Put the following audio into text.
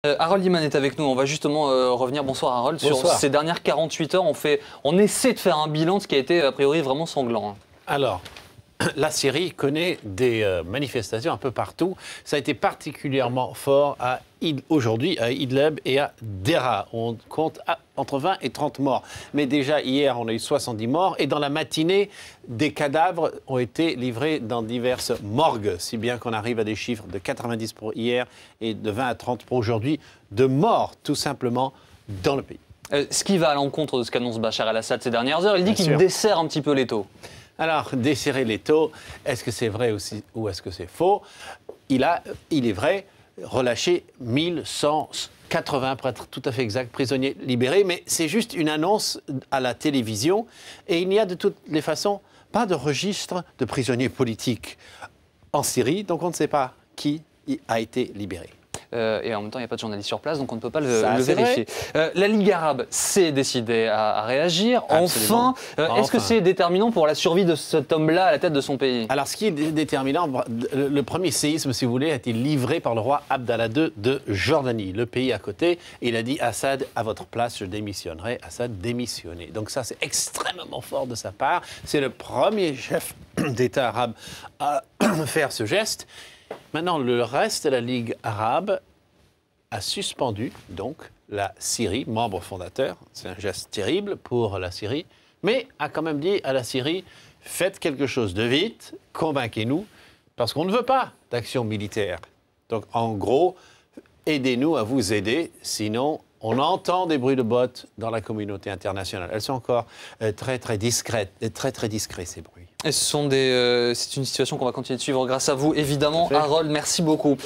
Harold Iman est avec nous, on va justement revenir, bonsoir Harold, Bonsoir. sur ces dernières 48 heures, on essaie de faire un bilan de ce qui a été a priori vraiment sanglant. Hein. Alors, la Syrie connaît des manifestations un peu partout. Ça a été particulièrement fort aujourd'hui à Idlib et à Deraa. On compte entre 20 et 30 morts. Mais déjà hier, on a eu 70 morts. Et dans la matinée, des cadavres ont été livrés dans diverses morgues. Si bien qu'on arrive à des chiffres de 90 pour hier et de 20 à 30 pour aujourd'hui de morts, tout simplement, dans le pays. Ce qui va à l'encontre de ce qu'annonce Bachar el-Assad ces dernières heures, il dit Bien qu'il sûr. desserre un petit peu l'étau. Alors, desserrer l'étau, est-ce que c'est vrai aussi, ou est-ce que c'est faux? Il est vrai, relâché 1180, pour être tout à fait exact, prisonniers libérés, mais c'est juste une annonce à la télévision, et il n'y a de toutes les façons pas de registre de prisonniers politiques en Syrie, donc on ne sait pas qui a été libéré. Et en même temps, il n'y a pas de journaliste sur place, donc on ne peut pas le vérifier. La Ligue arabe s'est décidée à réagir. Absolument. Enfin, est-ce que c'est déterminant pour la survie de cet homme-là à la tête de son pays? Alors, ce qui est déterminant, le premier séisme, si vous voulez, a été livré par le roi Abdallah II de Jordanie, le pays à côté. Et il a dit, Assad, à votre place, je démissionnerai. Assad démissionné. Donc ça, c'est extrêmement fort de sa part. C'est le premier chef d'État arabe à faire ce geste. Maintenant, le reste de la Ligue arabe a suspendu, donc, la Syrie, membre fondateur. C'est un geste terrible pour la Syrie, mais a quand même dit à la Syrie, faites quelque chose de vite, convainquez-nous, parce qu'on ne veut pas d'action militaire. Donc, en gros, aidez-nous à vous aider, sinon on entend des bruits de bottes dans la communauté internationale. Elles sont encore très discrètes, très discrets, ces bruits. C'est une situation qu'on va continuer de suivre grâce à vous, évidemment. Harold, merci beaucoup.